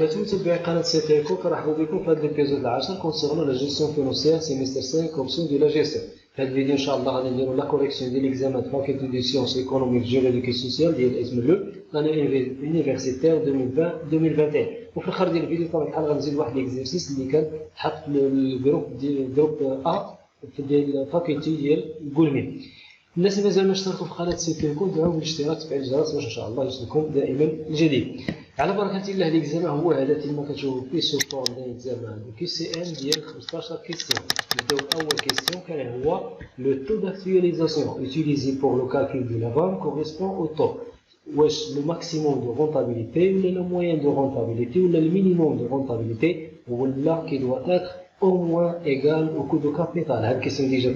وبركاته. متابعي قناة سيتيكو، كنرحبوا بكم في هذا الابيزود العاشر كونسيرنو لا جيستيون فينونسيير سيمستر 5 اوبسيون دو لا جيستيون. في هذا الفيديو ان شاء الله غادي نديرو لا كوريكسيون ديال ليكزامان فاكولتي دو سيونس ايكونوميك جيولوجيك سوسيال ديال اسم لو لاني يونيفرسيتير 2020. وفي الاخر ديال الفيديو بطبيعه الحال غنزيد واحد ليكزيرسيس اللي كان حط الجروب ديال جروب ا ديال فاكولتي ديال غولمي. الناس اللي مازال ما اشتركوا في قناه سيتيكو دعوا بالاشتراك وتفعيل الجرس باش ان شاء الله يوصلكم دائما الجديد. على بركه الله ليكزامان هو هذا كما كتشوفوا فيه سو فورم ديال اكزامان كي سي ان ديال 15 كيسيون. نبداو باول كيسيون كان هو لو تو داكtualisation utilisé pour le calcul de la vente correspond au taux. واش لو ماكسيموم دو رونتابيليتي ولا لو موين دو رونتابيليتي ولا المينيموم دو رونتابيليتي ولا كي دوا تاتر au moins égal au coût de capital. هاد الكيسيون ديجا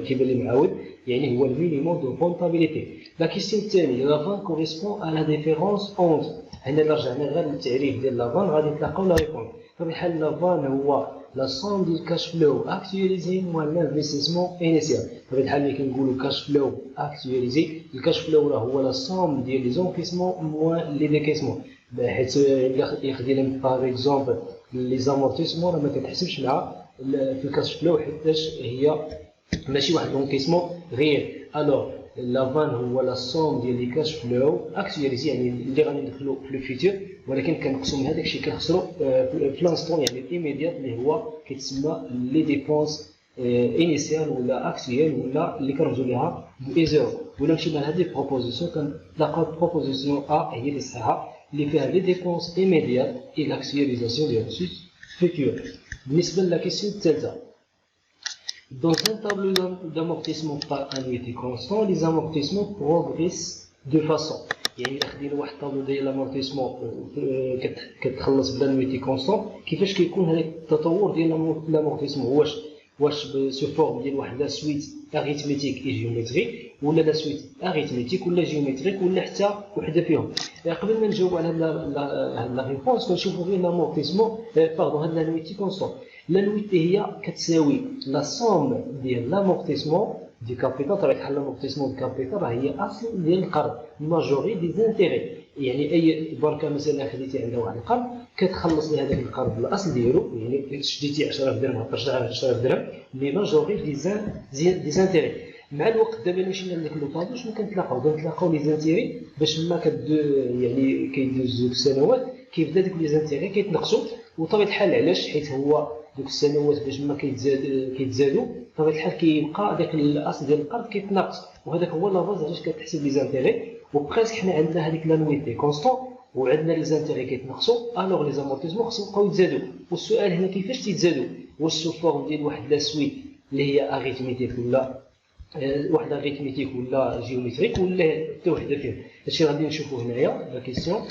كيبان لي معاود يعني هو المينيموم دو رونتابيليتي. لا كيسيون الثانيه لا فان كوريسبون على ديفيرونس اونت. هنا الا رجعنا غير للتعريف ديال لا فان غادي نتلاقاو لا ريبونس. فبحال لا فان هو لا سوم ديال كاش فلو اكتواليزي موان لانفستيسمون انيسيال. فبحال ملي كنقولوا كاش فلو اكتواليزي الكاش فلو راه هو لا سوم ديال لي زونكيسمون موان لي ديكيسمون. حيت يخدم باغ اكزومبل لي زامورتيسمون راه ما كتحسبش مع في الكاش فلو حيتاش هي ماشي واحد لونكيسمون غير. الوغ لا فان هو لا سوم ديال لي كاش فلو اكتواليزي يعني اللي غادي ندخلو في الفيتور ولكن كنقسمو من هذاك الشيء كنخسرو في لانستون يعني ايميديات اللي هو كيتسمى لي ديبونس انيسيال ولا اكتويال ولا اللي كنرجعو ليها بزيرو. ولا مشينا لهاد لي بروبوزيسيون كنلقاو بروبوزيسيون ا هي اللي صحيحه اللي فيها لي ديبونس ايميديات اي لاكتواليزاسيون ديال الريسيت فيتور. بالنسبه للاكيسيون الثالثه dans un tableau d'amortissement par annuité constant les amortissements progressent de façon يعني خدينا واحد الطابلو ديال لامورتيسمون كتخلص بلانويتي كونستون كيفاش كيكون هذاك التطور ديال لامورتيسمون واش سو فورم ديال واحد لا سويت اريثميتيك اي جيومتريك ولا لا سويت اريثميتيك ولا جيومتريك ولا حتى وحده فيهم. قبل ما نجاوب على هاد لا ريبونس كنشوفوا غير لامورتيسمون باردون هاد لانويتي كونستون. لانويتي هي كتساوي لا سوم ديال لامورتيسمون دي كابيتال. طبعا بحال لامورتيسمون دي كابيتال راه هي اصل ديال القرض الماجوري دي زانتيغي يعني اي بنكه مثلا خديتي عندها واحد القرض كتخلص لهذاك القرض الاصل ديالو يعني شديتي 10000 درهم هترجع 10000 درهم لي ماجوري دي زانتيغي. مع الوقت دابا مشينا لذاك لو طابلو شنو كنتلاقاو لي زانتيغي باش ما يعني كيدوزو سنوات كيبدا ديك لي زانتيغي كيتنقصوا. وطبيعه الحال علاش حيت هو دوك السنوات باش ما كيتزادوا بطبيعه الحال كيبقى داك الاصل ديال القرض كيتناقص وهذاك هو لافاز علاش كتحسب لي زانتيغي. وبريسك حنا عندنا هذيك لانويتي كونستون وعندنا لي زانتيغي كيتنقصوا الوغ لي زامورتيزمون خصهم يبقاو يتزادوا. والسؤال هنا كيفاش تيتزادوا واش سو فورم ديال واحد لا سويت اللي هي اريثميتيك ولا واحد اريثميتيك ولا جيومتريك ولا حتى وحده فيهم. هادشي غادي نشوفوه هنايا لا كيسيون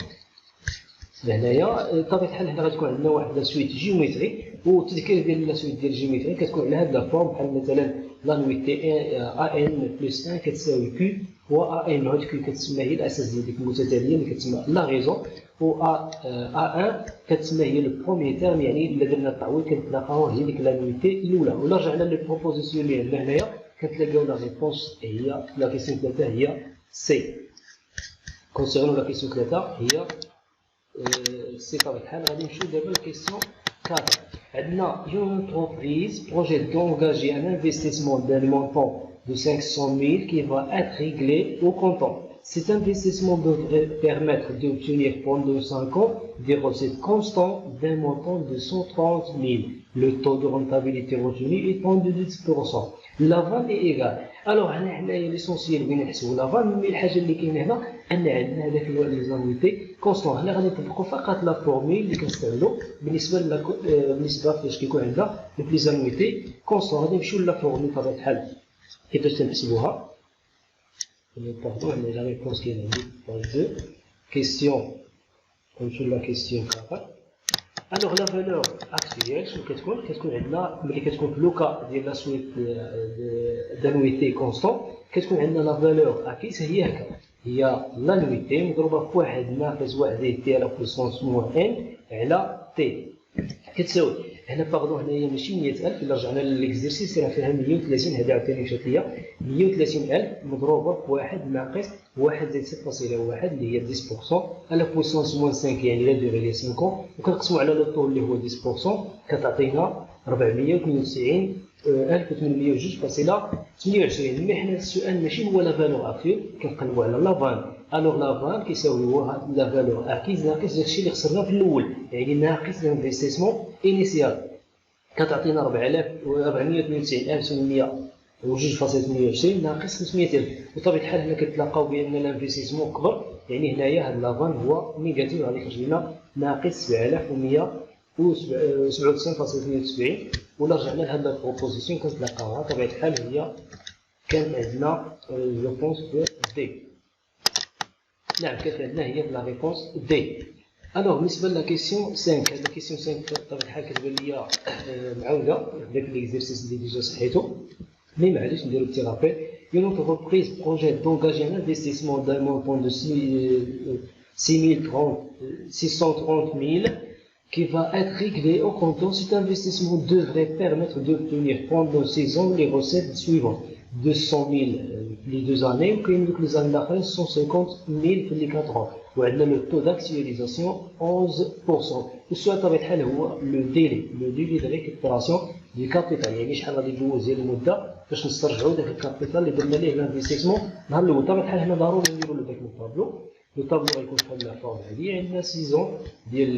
هنايا. بطبيعه الحال هنا غتكون عندنا واحد لا سويت جيومتري والتذكير ديال لا سويت ديال الجيومتري كتكون على هاد لا فورم بحال مثلا لانويتي ا ان بلس 1 كتساوي كيو و ا ان هاد كيو كتسمى هي الاساس ديال ديك المتتاليه اللي كتسمى لا ريزون و ا 1 كتسمى هي لو بروميي تيرم يعني الا درنا التعويض كنتلاقاو هي ديك لانويتي الاولى. ولا رجعنا للبروبوزيسيون اللي عندنا هنايا كنتلاقاو لا ريبونس هي لا كيسيون 3 هي سي. كونسيرنو لا كيسيون 3 هي سي. طبعا الحال غادي نمشيو دابا لكيسيون 4. عندنا une entreprise projette d'engager un investissement d'un montant de 500 000 qui va être réglé au comptant. Cet investissement devrait permettre d'obtenir pendant 5 ans des recettes constantes d'un montant de 130 000. Le taux de rentabilité retenu étant de 10%. La vente est égale. Alors هنايا ليسونسيال بين نحسبوا لا فان مي الحاجه اللي كاينه هنا ان عندنا هذاك لي زانويتي كونستون. هنا غادي نطبقوا فقط لا فورميل اللي كنستعملوا بالنسبه فاش كيكون عندنا لي زانويتي كونستون. غادي نمشيو لا فورميل بطبيعه الحال كيفاش تنحسبوها. باردون هنا لا ريبونس كاين عندي باج 2 كيسيون. نمشيو لا كيسيون 4. الوغ لا فالور اكتويال شنو كتكون عندنا ملي كتكون في لوكا ديال لا سويت دانويتي كونستون كتكون عندنا لا فالور اكيس هي هكا هي لانويتي مضروبه في واحد ناقص واحد تي على بويسونس موان ان على تي كتساوي هنا باردون هنايا ماشي 100000 الا رجعنا للإكزيرسيس راه فيها 130 هذه عاوتاني مشات ليا 130000 مضروبه في 1 ناقص 1 زائد 7.1 اللي هي 10% على بويسونس موان 5 يعني لا دوغي ديال 5 وكنقسموا على لو طو اللي هو 10% كتعطينا 492,802.28. مي حنا السؤال ماشي هو لا فالور اكتيف كنقلبوا على لا فان. الوغ لا فان كيساوي هو لا فالور اكيز ناقص داكشي اللي خسرنا في الاول يعني ناقص لانفستيسمون انيسيال كتعطينا 492,802.28 ناقص 500,000. بطبيعه الحال هنا كتلاقاو بان الانفستيسمون كبر يعني هنايا هاد لافان هو نيجاتيف غادي يخرج لنا ناقص 7197.72. ولا رجعنا لهاد البروبوزيسيون كتلاقاوها بطبيعه الحال هي كانت عندنا جو بونس دي. نعم كانت عندنا هي لا ريبونس دي. الوغ بالنسبه لا كيسيون 5 هاد لا كيسيون 5 بطبيعه الحال كتبان ليا معاوده داك ليكزيرسيس اللي ديجا صحيتو مي معليش نديرو بتي رابيل. Une entreprise projette d'engager un investissement d'un montant de 630 000 qui va être réglé au comptant. Cet investissement devrait permettre d'obtenir pendant 6 ans les recettes suivantes 200 000 les 2 années ou les années d'après 150 000 les 4 ans. وعندنا لو طو داكتياليزاسيون 11%. والسؤال بطبيعه الحال هو لو ديلي دو ريكوبيراسيون دو كابيتال يعني شحال غادي يدوز ديال المده باش نسترجعوا داك الكابيتال اللي درنا ليه لانفستيسمون نهار الاول. بطبيعه الحال هنا ضروري نديروا له داك الطابلو. لو طابلو غيكون بحال لا فورم هادي عندنا سيزون ديال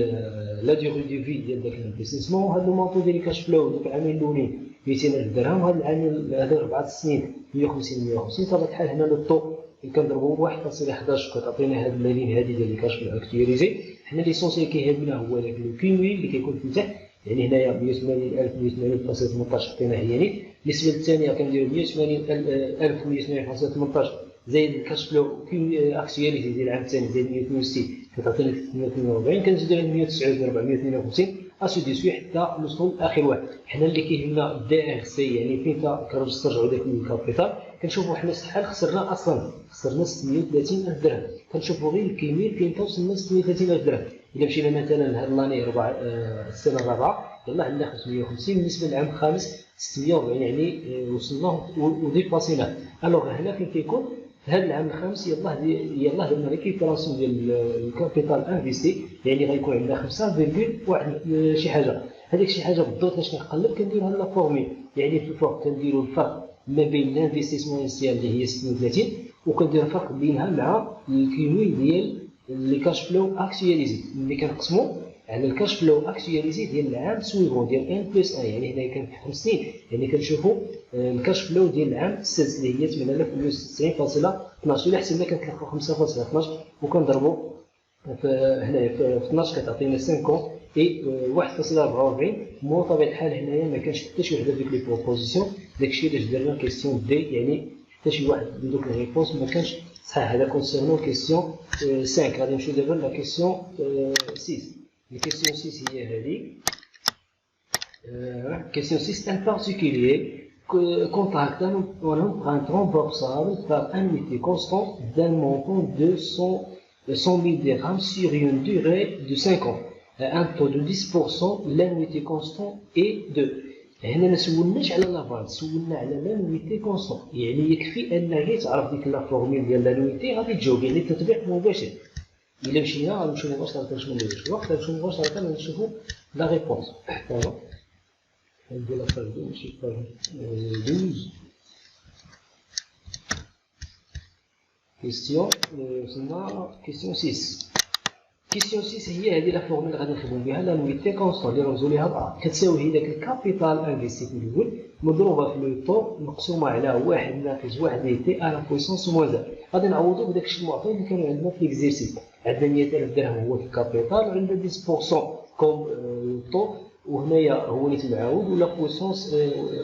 لا ديغي دو في ديال داك الانفستيسمون وهذا لو مونطو ديال كاش فلو دوك العامين الاولين 200,000 درهم وهذا العام هذا 4 سنين 150. بطبيعه الحال هنا لو طو كنضربوا 1.11 كتعطينا هاد اللين هادي ديال الكاش فلو اكتيوريزي. حنا ليسونسيال كيهمنا هو داك لو كيموي اللي كيكون في تحت يعني هنايا 180,180.18 عطينا هي نيت. بالنسبه للثانيه كنديروا 180,180.18 زائد الكاش فلو اكتيوريزي ديال العام الثاني زائد 162 كتعطينا 342 كنزيدو على 109 452 اسو دي سوي حتى نوصلوا لاخر واحد. حنا اللي كيهمنا دي ار سي يعني فين كنسترجعوا داك الكابيتال. كنشوفوا حنا شحال خسرنا اصلا خسرنا 630,000 درهم. كنشوفوا غير الكميه فين توصلنا 630,000 درهم. الا مشينا مثلا لهاد لاني السنه الرابعه يلاه عندنا 550 بالنسبه للعام الخامس 640 يعني وصلنا وديباسينا. الوغ هنا فين كيكون في هذا العام الخامس يلاه درنا ريكيبيراسيون ديال الكابيتال انفيستي يعني غيكون عندنا 5.1 شي حاجه. هذيك شي حاجه بالضبط باش كنقلب كنديرها لا فورمي يعني في الفرق كنديروا الفرق ما بين الانفستيسمون انيسيال اللي هي 36 وكندير الفرق بينها مع الكيموي ديال لي كاش فلو اكتياليزي اللي كنقسموا على الكاش فلو اكتياليزي ديال العام سويفون ديال ان بلس ان يعني هنا كان في 5 سنين يعني كنشوفوا الكاش فلو ديال العام السادس اللي هي 8,196.12 الا حسبنا كنتلقاو 5.12 وكنضربوا هنايا في 12 كتعطينا 5 اي 1.44. مو طبيعه الحال هنايا ما كانش حتى شي وحده ديك لي بروبوزيسيون داكشي علاش درنا كيسيون دي يعني حتى شي واحد من دوك لي ريبونس ما كانش صحيح. هذا كونسيرنو كيسيون 5. غادي نمشيو دابا لا كيسيون 6. الكيسيون 6 هي هذه question 6 un particulier contracte un emprunt remboursable par annuité constante d'un montant de 100 000 dirhams sur une durée de 5 ans à un taux de 10%. L'annuité constante est de هنا ما سولناش على لافان سولنا على لانويتي كونستون يعني يكفي ان غير تعرف ديك لا فورميل ديال لانويتي غادي تجاوب يعني تطبيق مباشر. الا مشينا غنمشيو مباشره باش ما نديروش الوقت غنمشيو مباشره نشوفوا لا ريبونس. ندير لا باج ماشي باج 12 كيسيون وصلنا كيسيون 6. كيسيون 6 هي هذه لا فورميل غادي نخدموا بها لانويتي كونستون اللي رمزوا ليها ب كتساوي هي داك الكابيتال انفيستي في الاول مضروبه في لو طو مقسومه على 1 ناقص 1 دي تي على بويسونس موازا. غادي نعوضوا بداك الشيء المعطي اللي كانوا عندنا في ليكزيرسيس. عندنا 100,000 درهم هو في الكابيتال وعندنا 10% كوم طو وهنايا هو اللي تنعاود ولا بويسونس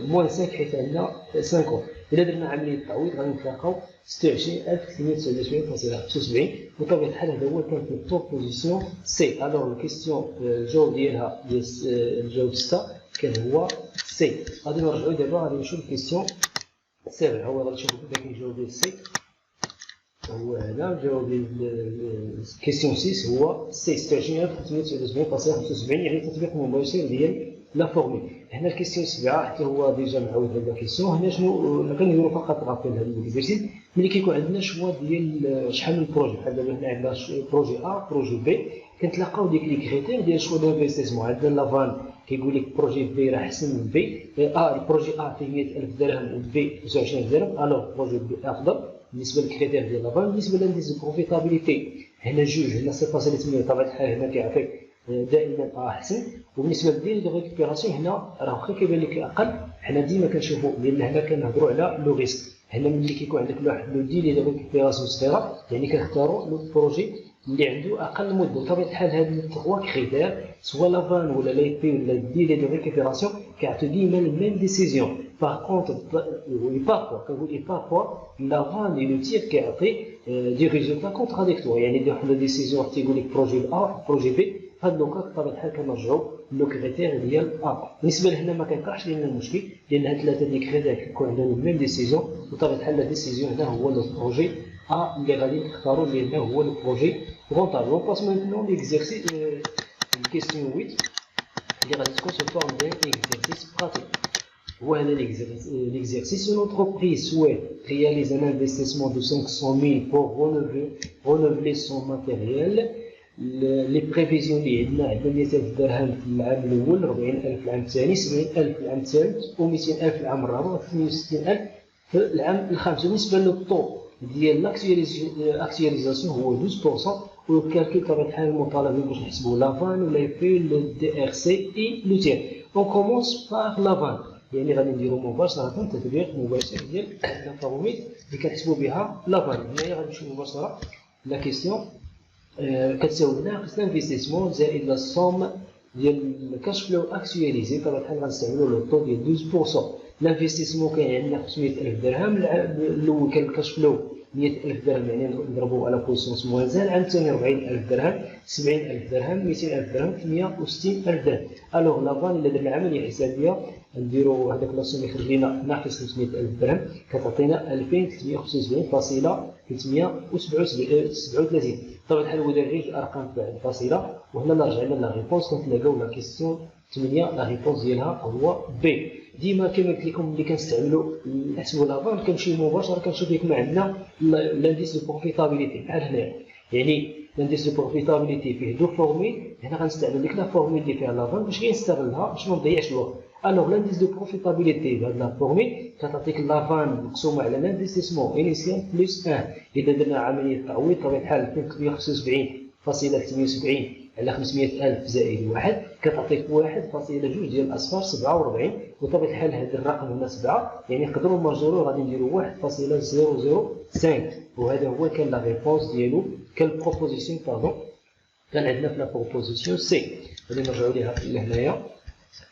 موان 5 حيت عندنا 5. الا درنا عمليه التعويض غادي نتلاقاو 26,329.75. بطبيعه الحال هذا هو كان في البروبوزيسيون سي. الوغ الكيستيون الجواب ديالها هي الجواب 6 كان هو سي. غادي نرجعوا دابا غادي نشوف الكيستيون 7. هو غادي نشوفوا داك الجواب ديال سي هو هذا. الجواب ديال الكيستيون 6 هو سي 26,329.75 يعني تطبيق مباشر ديال لا فورمي. هنا الكيستيون 7 حتى هو ديجا معاود هاد لا كيستيون. هنا شنو كنديرو فقط رابيل هاد ليكزيرسيس ملي كيكون عندنا شوا ديال شحال من بروجي. بحال دابا هنا عندنا بروجي ا بروجي بي، كنتلاقاو ديك لي كريتير ديال شوا دانفستيسمون. عندنا لافان كيقول لك بروجي بي راه احسن من بي، البروجي ا فيه 100,000 درهم وبي 29,000 درهم، الوغ بروجي بي افضل بالنسبه للكريتير ديال لافان. بالنسبه لانديس دو بروفيتابيليتي هنا جوج، هنا 7.8 بطبيعه الحال هنا كيعطيك دائما احسن. وبالنسبه للديل دو ريكوبيراسيون هنا راه واخا كيبان لك اقل، حنا ديما كنشوفوا لان هنا كنهضروا على لو ريسك. هنا ملي كيكون عندك واحد لو ديل دو ريكوبيراسيون صغيره يعني كنختاروا لو بروجي اللي عنده اقل مده. بطبيعه الحال هاد 3 كريتير سوا لافان ولا لاي بي ولا الديل دو ريكوبيراسيون كيعطيو ديما الميم ديسيزيون. باغ كونطر وي بارفوا كنقول اي بارفوا لافان لي لو تير كيعطي دي ريزولتا كونتراديكتوار، يعني دي واحد لا ديسيزيون تيقول لك بروجي ا بروجي بي. هاد لوكا بطبيعه الحال كنرجعوا لو كريتير ديال ا. بالنسبه لهنا ما كيوقعش لنا المشكل لان هاد 3 ديال كريتير كيكون عندهم الميم ديسيزيون. بطبيعه الحال لا ديسيزيون هنا هو لو بروجي ا اللي غادي نختاروا لان هو لو بروجي رونطابل. اون باس مانتنون ليكزيرسيس الكيستيون 8 اللي غادي تكون سو فورم ديال اكزيرسيس براتيك. هو هذا l'exercice. Une entreprise souhaite réaliser un investissement de 500,000 pour renouveler son matériel. les prévisions اللي عندنا 100,000 درهم في العام الاول، 40,000 العام الثاني، 70,000 العام الثالث، و200,000 العام الرابع، و68,000 في العام الخامس. بالنسبه للطو ديال لاكتواليزاسيون هو 12%. والكالكول بطبيعه الحال المطالب باش نحسبوا لافان ولا في الدي ار سي اي لو تير. اون كومونس باغ لافان، يعني غادي نديرو مباشره تطبيق مباشر ديال لا فورميل اللي كنحسبوا بها لافان. هنايا غادي نمشيو مباشره لا كيسيون كتساوي ناقص لانفستيسمون زائد لا سوم ديال الكاش فلو اكتواليزي. بطبيعه الحال غنستعملوا لو طو ديال 12%. لانفستيسمون كاين عندنا 500,000 درهم، الاول كان الكاش فلو 100,000 درهم يعني نضربوه على بويسونس موازان. العام الثاني 40,000 درهم، 70,000 درهم، 200,000 درهم، 860,000 درهم. الوغ لافان الا درنا العمليه حسابيه نديرو هذاك لاصوم يخرج لنا ناقص 500,000 درهم كتعطينا 2375.37. بطبيعه الحال هو داير غير الارقام تاع الفاصله. وهنا نرجع لنا ريبونس كنتلاقاو لا كيسيون 8 لا ريبونس ديالها هو بي. ديما كما قلت لكم ملي كنستعملوا نحسبوا لافان كنمشيو مباشره كنشوف كما عندنا لانديس دو بروفيتابيليتي بحال هنايا. يعني لانديس دو بروفيتابيليتي فيه دو فورميل، هنا غنستعمل ديك لا فورميل اللي فيها لافان باش نستغلها باش ما نضيعش الوقت. الوغ لانديس دو بروفيتابيليتي بهاد لا فورميل كتعطيك لافان مقسومه على لانفستيسمون انيسيال بلس 1. اذا درنا عمليه تعويض بطبيعه الحال 375.78 على 500,000 زائد 1 كتعطيك 1.2 ديال الاصفار 47. وطبيعه الحال هذا الرقم هنا 7 يعني نقدروا نمرجورو غادي نديرو 1.005. وهذا هو كان لا ريبونس ديالو كالبروبوزيسيون كان عندنا في لا بروبوزيسيون سي. غادي نرجعوا ليها لهنايا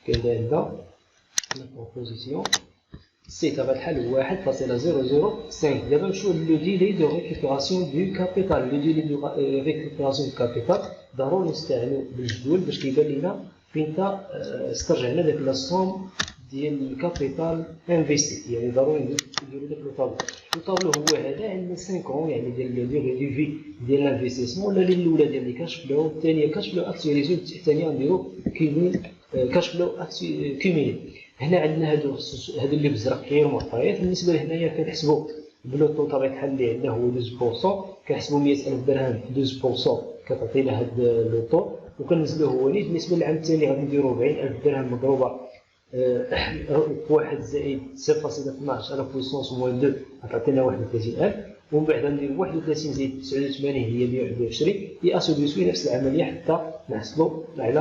كاين عندنا لا بروبوزيسيون سي تبع الحل 1.005. دابا نمشيو لو ديلي دو ريكوبيراسيون دو كابيتال. لو ديلي دو ريكوبيراسيون دو كابيتال ضروري نستعملو بالجدول باش كيبان لينا فين تا استرجعنا داك لا سوم ديال الكابيتال انفيستي. يعني ضروري نديرو داك لو طابلو. لو طابلو هو هذا عندنا 5 يعني ديال لو ديغي دو في ديال الانفستيسمون، ولا الاولى ديال لي كاش فلو، الثانيه كاش فلو اكتواليزي، الثانيه نديرو كاش فلو كوميلي. هنا عندنا هادو اللي بزرق غير معطيات. بالنسبه لهنايا كنحسبوا بلوطو طبيعه الحال اللي عندنا هو 12%، كنحسبوا 100,000 درهم 12% كتعطينا هاد لوطو وكنزلوه هو نيت. بالنسبه للعام الثاني غادي نديرو 40,000 درهم مضروبه بواحد زائد 0.12 على بويسونس موان 2 غتعطينا 31,000. ومن بعد نديرو 31 زائد 89 هي 121 هي اسو دو سوي نفس العمليه حتى نحصلوا على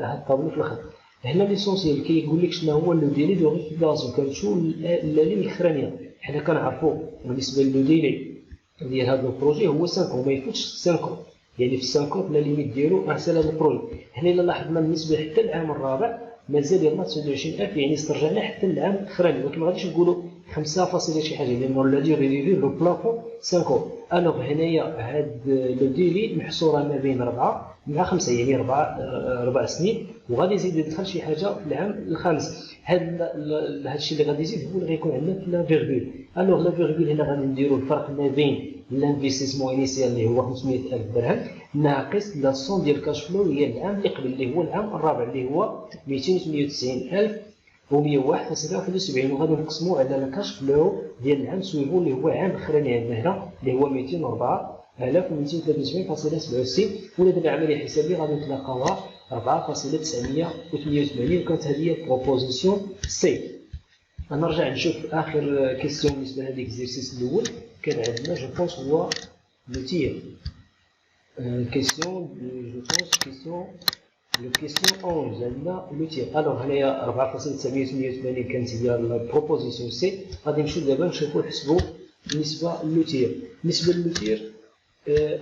هاد الطابلو في الاخر. هنا ليسونسيال كيقول لك شنو هو لو ديلي دو ريكوبيراسيون. كنمشيو للين الاخرانيه. حنا كنعرفوا بالنسبه لو ديلي ديال هذا البروجي هو 5 وما يفوتش 5 يعني في 5 لا ليميت ديالو ارسل هذا البروجي. هنا الا لاحظنا بالنسبه حتى العام الرابع مازال يلاه 29,000 يعني استرجعنا حتى العام الاخراني، ولكن ما غاديش نقولوا 5 شي حاجه لان لا ديغي دو في لو بلافون 5. الوغ هنايا هاد لو ديلي محصوره ما بين 4 مع 5 يعني 4 سنين، وغادي يزيد يدخل شي حاجه في العام الخامس. هاد الشيء اللي غادي يزيد هو اللي غيكون عندنا في لا فيرغول. الوغ لا فيرغول هنا غادي نديرو الفرق ما بين لانفستيسمون انيسيال اللي هو 500,000 درهم ناقص لا سون ديال كاش فلو هي العام اللي قبل اللي هو العام الرابع اللي هو 298,101.71 وغادي نقسموا على الكاش فلو ديال العام سويفون اللي هو العام الاخراني عندنا هنا اللي هو 204,273.67 ولا دابا العمليه الحسابيه غادي نتلاقاوها 4,988 وكانت هذه بروبوزيسيون سي. غنرجع نشوف اخر كيستيون بالنسبه لهذا ليكزيرسيس الاول كان عندنا جو بونس هو لو تير كيستيون جو بونس كيستيون لو كيستيون 11 عندنا لو تير. الوغ هنايا 4,988 كانت هي البروبوزيسيون سي. غادي نمشيو دابا نشوفو نحسبو بالنسبه لو تير. بالنسبه لو تير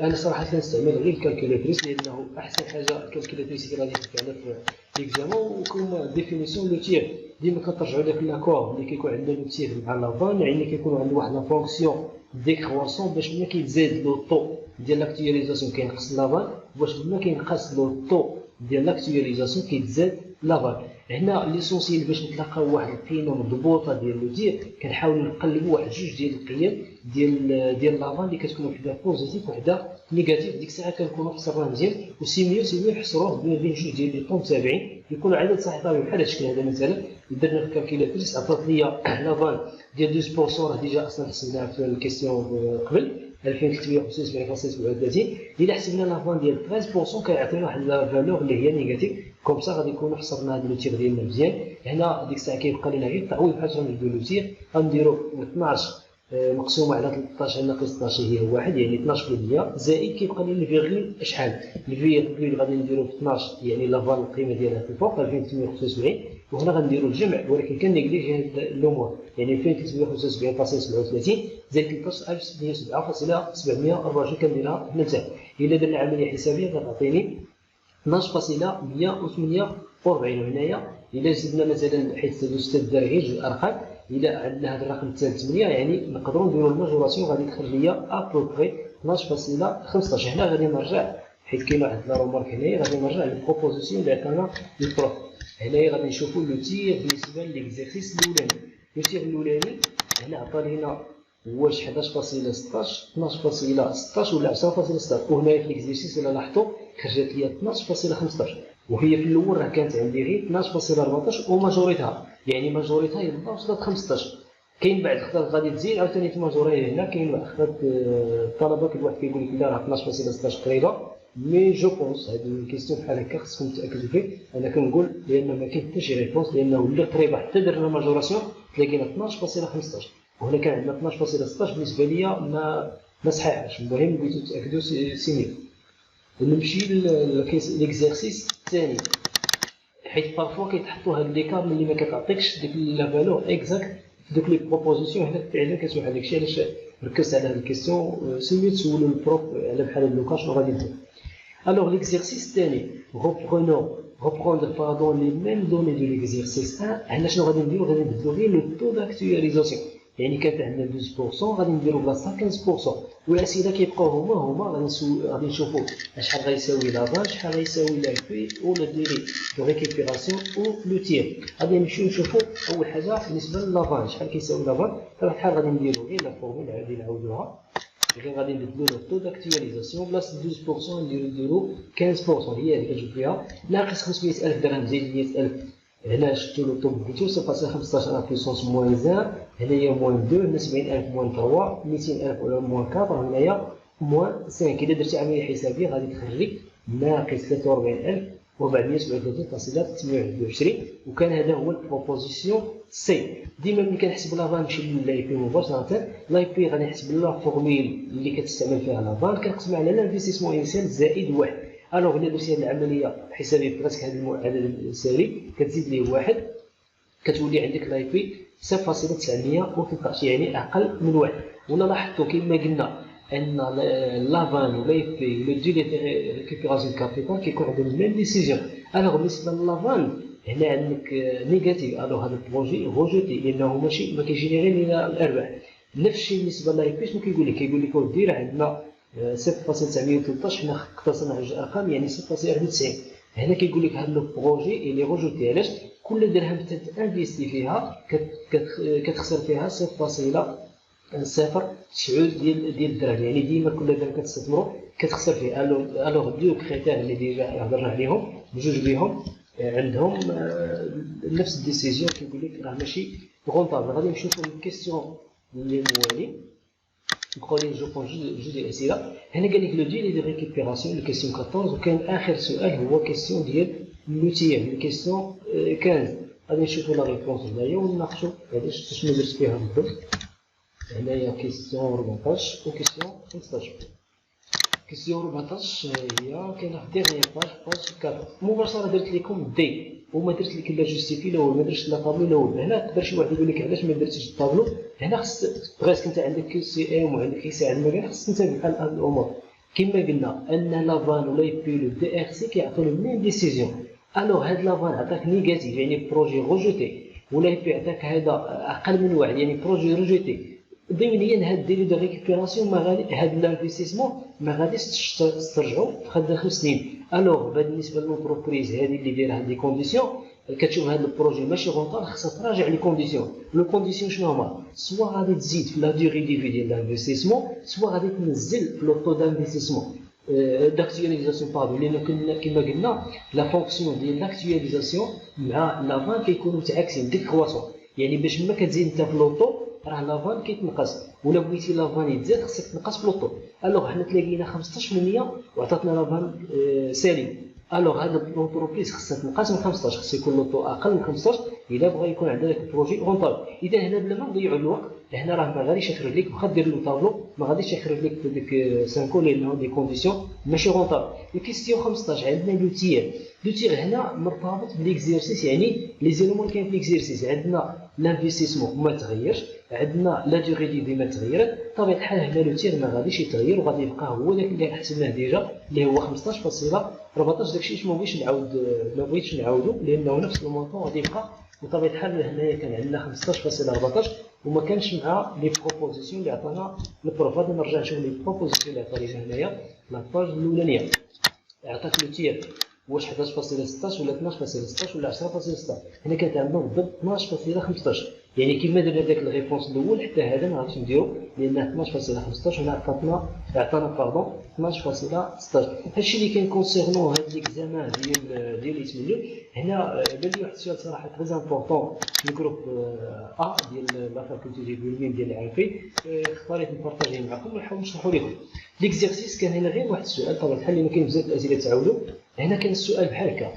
انا صراحه كنستعمل غير الكالكولاتريس لانه احسن حاجه الكالكولاتريس اللي غادي تنفعنا في ليكزامان وكما ديفينيسيون لو تير ديما كنرجعوا لك لاكور اللي كيكون عندنا لو تير مع لافان يعني كيكون عندنا واحد لا فونكسيون ديكرواسون باش ملي كيتزاد لو طو ديال لاكتواليزاسيون كينقص لافان باش ملي كينقص لو طو ديال لاكتواليزاسيون كيتزاد لافان. هنا ليسونسيال باش نتلاقاو واحد القيمه مضبوطه ديال لو تير كنحاولوا نقلبوا واحد جوج ديال القيم ديال لافان اللي كتكون وحده بوزيتيف وحده نيجاتيف. ديك الساعه كنكونوا حصرناه مزيان وسيميو نحصروه بين جوج ديال لي طون تابعين يكونوا عدد صحيح طبيعي بحال هذا الشكل هذا. مثلا درنا في الكالكيلاتريس عطات لي لافان ديال 12% راه ديجا اصلا حسبناها في الكيستيون قبل 2375.37. الا حسبنا لافان ديال 13% كيعطينا واحد لا فالور اللي هي نيجاتيف كوم سا غادي نكونوا حصرنا هذا لو تير ديالنا مزيان. هنا ديك الساعه كيبقى لنا غير التعويض بحال غنبداو لو تير غنديروا 12 مقسومه على 13 ناقص 12 هي واحد يعني 12% زائد كيبقى لنا الفيرغول شحال الفيرغول غادي نديروا في 12 يعني لافان القيمه ديالها في الفوق 2875 وهنا غنديروا الجمع ولكن كنيجليجي هاد الامور يعني 2375.37 زائد 13,607.724 كنديرها هنا تحت. الا درنا عمليه حسابيه غتعطيني 12,148 وهنايا الا زدنا مثلا حيت الاستاذ دار غير جوج ارقام الا عندنا هذا الرقم حتى 8 يعني نقدروا نديروا الماجوراسيون غادي تخرج ليا ابروبري 12.15. هنا غادي نرجع حيت كاين واحد لا رومارك هنايا غادي نرجع للبروبوزيسيون اللي عطانا البروف. هنايا غادي نشوفوا لو تير بالنسبه ليكزيرسيس الاولاني. لو تير الاولاني هنا عطا لينا واش 11.16 12.16 ولا 10.16 وهنايا في ليكزيرسيس الا لاحظتوا خرجت ليا 12.15 وهي في الاول راه كانت عندي غير 12.14 وماجوريتها يعني ماجوريتها يلا وصلت 15. كاين بعض الخطات غادي تزيد عاوتاني تماجوريها هنا كاين واحد الخطات الطلبه كل واحد كيقول لك لا راه 12.16 قريبه مي جو بونس هذه الكيستيون بحال هكا خصكم تاكدوا فيه. انا كنقول لان ما كاين حتى شي ريبونس لانه اللي قريبه حتى درنا ماجوراسيون تلاقينا 12.15 وهنا كان عندنا 12.16 بالنسبه ليا ما صحيحاش. المهم بغيتو تاكدوا سينيو. نمشي ليكزيرسيس الثاني حيت بارفوا كيتحطوا هاد ليكار اللي ما كتعطيكش ديك لا فالور اكزاكت في دوك لي بروبوزيسيون. هنا فعلا كتوحل داكشي علاش ركزت على هاد الكيستيون سينيو تسولوا البروف على بحال هاد لوكا شنو غادي ندير. الوغ ليكزيرسيس الثاني reprendre les mêmes données de l'exercice 1. هنا شنو غادي نديرو غادي نبدلو غير لو طو داكتواليزاسيون يعني كانت عندنا 12% غادي نديرو بلاصتها 15% والاسئله كيبقاو هما غادي نشوفوا شحال غيساوي لافان شحال غيساوي لاكوي ولا ديري دو ريكيبيراسيون او لو تير. غادي نمشيو نشوفوا اول حاجه بالنسبه لافان شحال كيساوي لافان فشحال غادي نديرو غير لا فورمول غادي نعاودوها غادي نبدلو لو طو داكتواليزاسيون بلاصه 12% نديرو 15% هي اللي كتجي فيها ناقص 500,000 درهم زائد 100,000. هنا شفتو لو طو بديتو صفر 15 على بويسونس موان 1 هنايا موان 2 هنا 70,000 موان 3 200,000 ولا موان 4 هنايا موان 5. الا درتي عمليه حسابيه غادي تخرج لك ناقص 43,437.821 وكان هذا هو البروبوزيسيون سي. ديما ملي كنحسب لافان نمشي للاي بي مباشره. لاي بي غادي نحسب لا فورميل اللي كتستعمل فيها لافان كنقسم على لانفستيسمون انيسيال زائد 1. الوغ الا درتي هذه العمليه حسابيه براسك هذا العدد السالي كتزيد ليه 1 كتولي عندك لاي بي 0.913 يعني اقل من 1. ولا لاحظتوا كما قلنا ان لافان ولا في لو دي ريكوبيراسيون كابيتال كيكون عندهم ميم ديسيجن. الوغ بالنسبه للافان هنا عندك نيجاتيف. الوغ هذا البروجي روجيتي لانه ماشي ما كيجينيري لنا الارباح. نفس الشيء بالنسبه لاي بي شنو كيقول لك دير عندنا 0.913 حنا اختصرنا على جوج ارقام يعني 0.91. هنا كيقول لك هذا البروجي اللي روجيتي علاش كل درهم تنفيستي فيها كتخسر فيها 0.91 صفر 9 ديال الدرهم، يعني ديما كل درهم كتستثمروا كتخسر فيه. الوغ دو كريتير اللي ديجا هضرنا عليهم بجوج بيهم عندهم نفس الديسيزيون كيقول لك راه ماشي غونطابل. غادي نشوفوا الكيستيون اللي موالي نبقاو لي جو بون جوج ديال الاسئله. هنا قال لك لو ديلي دو ريكوبيراسيون الكيستيون 14، وكان اخر سؤال هو كيستيون ديال لوتيام الكيستيون 15. غادي نشوفوا لا ريبونس هنايا ونناقشوا علاش شنو درت فيها بالضبط. هنايا كيستيون 14 و كيستيون 15. كيستيون 14 هي كاينه في ديغنيير باج 4 مباشره. درت لكم دي وما درت لك لا جوستيفي الاول، ما درتش لا طابلو الاول. هنا تقدر شي واحد يقول لك علاش ما درتيش الطابلو. هنا خص بغيت انت عندك كي سي ام وعندك كي سي على المجال، خصك تتابع بحال هاد الامور. كما قلنا ان لافان ولا يبي لو دي ار سي كيعطيو لو ميم ديسيزيون. الوغ هاد لافان عطاك نيجاتيف يعني بروجي روجيتي، ولا يبي عطاك هذا اقل من واحد يعني بروجي روجيتي. ضمنيا هاد ديلي دو ريكوبيراسيون ما غادي هاد لانفستيسمون ما غاديش تسترجعوا في خلال داخل سنين. الوغ بالنسبه للونتربريز هذه اللي دايره هاد لي كونديسيون كتشوف هاد البروجي ماشي غونطال، خصها تراجع لي كونديسيون. لو كونديسيون شنو هما؟ سوا غادي تزيد في لا ديوري دي في ديال لانفستيسمون، سوا غادي تنزل في لو طو دانفستيسمون داكتواليزاسيون باردون. لان كما قلنا لا فونكسيون ديال لاكتواليزاسيون مع لافان كيكونوا متعاكسين ديكرواسون. يعني باش ما كتزيد انت في لوطو راه لافان كيتنقص، ولا بغيتي لافان يتزاد خصك تنقص في لوطو. الوغ حنا تلاقينا 15% وعطاتنا لافان سالب. الوغ هاد لونتربريز خصها تنقص من 15، خص يكون لوطو اقل من 15 الا بغى يكون عندنا داك البروجي غونطابل. اذا هنا بلا ما نضيعوا الوقت، هنا راه ما غاديش يخرج لك واخا دير له طابلو ما غاديش يخرج لك في ديك 5 لانه دي كونديسيون ماشي غونطابل. الكيستيون 15 عندنا لو تيير. لو تيير هنا مرتبط بالاكزيرسيس، يعني لي زيلومون اللي كاين في الاكزيرسيس. عندنا لانفستيسمون ما تغيرش، عندنا لا ديغي دي ما تغيرت. بطبيعه الحال هنا لو تيير ما غاديش يتغير وغادي يبقى هو داك اللي حسبناه ديجا اللي هو 15.14. داكشي اش ما بغيتش نعاودو لانه نفس المونطون غادي يبقى. بطبيعه الحال هنايا كان عندنا 15.14 وما كانش مع لي بروبوزيسيون اللي عطانا البروف. غادي نرجع نشوف لي بروبوزيسيون اللي عطا لينا هنايا لاباج الاولانيه. عطاك لو تيير واش 11.16 ولا 12.16 ولا 10.16. هنا كانت عندنا بالضبط 12.15. يعني كيما درنا داك الريبونس الاول حتى هذا ما غاديش نديرو لان 12.15 هنا عطانا باردون 12.16. هادشي اللي كان كونسيرنو هاد ليكزامان ديال اسم اللون. هنا بان لي واحد السؤال صراحه تري امبورطون في الجروب ا ديال لا فاكولتي ديال بولمين ديال العافي. اختاريت نبارطاجيه معكم ونحاول نشرحو لكم. ليكزيرسيس كان هنا غير واحد السؤال طبعا بحال اللي كاين بزاف الاسئله تعاودوا. هنا كان السؤال بحال هكا: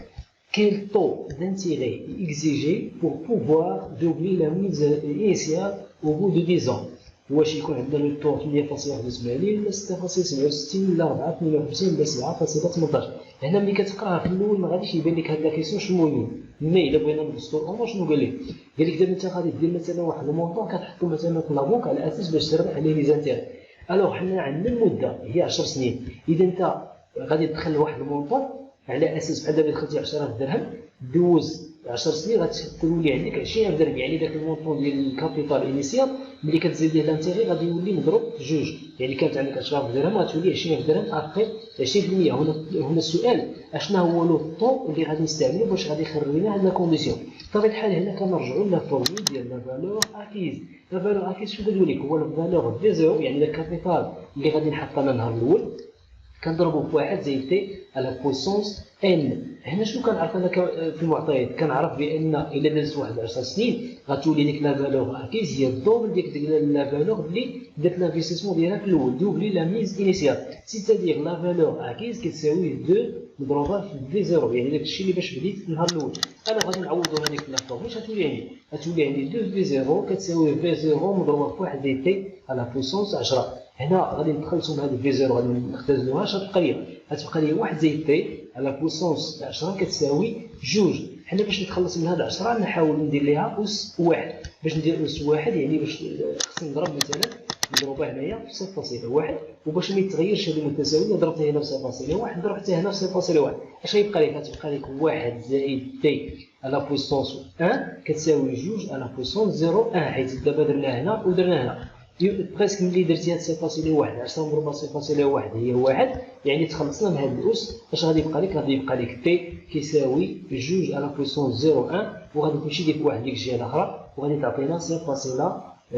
quel taux d'intérêt est exigé pour pouvoir doubler la mise initiale au bout de 10 ans؟ واش يكون عندنا لو طو 8.81 ولا 6.67 ولا 4.58 ولا 7.18؟ هنا ملي كتقراها في الاول ما غاديش يبان لك هاد لا كيسيون شنو المهم، مي الا بغينا نبسطو الامور شنو قال لك؟ قال لك دابا انت غادي دير مثلا واحد المونطون كتحطو مثلا في لابونك على اساس باش تربح عليه لي زانتير. الوغ حنا عندنا المده هي 10 سنين. اذا انت غادي تدخل واحد المونطون على اساس بحال دابا دخلتي 10000 درهم دوز 10 سنين غتولي عندك 20000 درهم. يعني داك المونطون ديال الكابيتال انيسيال ملي كتزيد ليه لانتيغي غادي يولي مضروب في جوج. يعني كانت عندك 10000 درهم غتولي 20000 درهم ابخي 20%. هنا السؤال اشنا هو لو طو اللي غادي نستعملو باش غادي يخرج لنا هاد لا كونديسيون. بطبيعه الحال هنا كنرجعوا لا فورمول ديال لا فالور اكيز. لا فالور اكيز شنو كتقول لك؟ هو لا فالور دي زيرو يعني الكابيتال اللي غادي نحط انا النهار الاول كنضربو في 1 زائد تي على بويسونس ان. هنا شنو كنعرف انا في المعطيات؟ كنعرف بان الا دازت واحد 10 سنين غتولي ديك لا فالور اكيز هي الدوبل ديك لا فالور اللي درت لانفستيسمون ديالها في الاول، دوبلي لا ميز انيسيال. سيتادير لا فالور اكيز كتساوي 2 مضروبه في في زيرو، يعني داك الشيء اللي باش بديت النهار الاول. انا غادي نعوضو هذيك لا فورمول غتولي عندي 2 في زيرو كتساوي في زيرو مضروبه في 1 زائد تي على بويسونس 10. هنا غادي نتخلصوا من هذه في زيرو غادي نختزلوها غتبقى لي 1 زائد تي على بويسونس 10 كتساوي 2. حنا باش نتخلص من هذه 10 نحاول ندير ليها اس 1. باش ندير اس 1 يعني باش خصني نضرب مثلا نضربها هنايا في 0.1 وباش ما يتغيرش هذه المتساويه ضربتها هنا في 0.1 ضربتها هنا في 0.1. اش غيبقى لك؟ غتبقى لك 1 زائد تي على بويسونس 1 كتساوي 2 على بويسونس 0.1 حيت دابا درنا هنا ودرنا هنا. بريسك ملي درتي هاد 0.1 10 مضروبه 0.1 هي 1 يعني تخلصنا من هاد الاس. اش غادي يبقى لك؟ غادي يبقى لك تي كيساوي 2 على بويسونس 0.1 وغادي تمشي ديك 1 ديك الجهه الاخرى وغادي تعطينا 0.1 0.718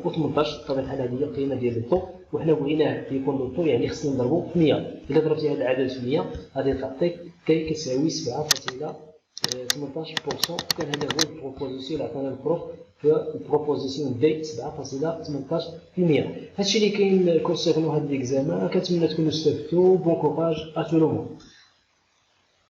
بطبيعة الحال هذه هي القيمة ديال الطو، وحنا بغيناه يكون الطو يعني خصنا نضربو في 100. إلا ضربتي هذا العدد في 100 غادي تعطيك كي كتساوي 7.18%. كان هذا هو البروبوزيسيون اللي عطانا البروف في البروبوزيسيون دي 7.18%. هادشي اللي كاين كونسيرنو هاد ليكزامان. كنتمنى تكونوا استفدتوا. بون كوراج ا تو لو موند.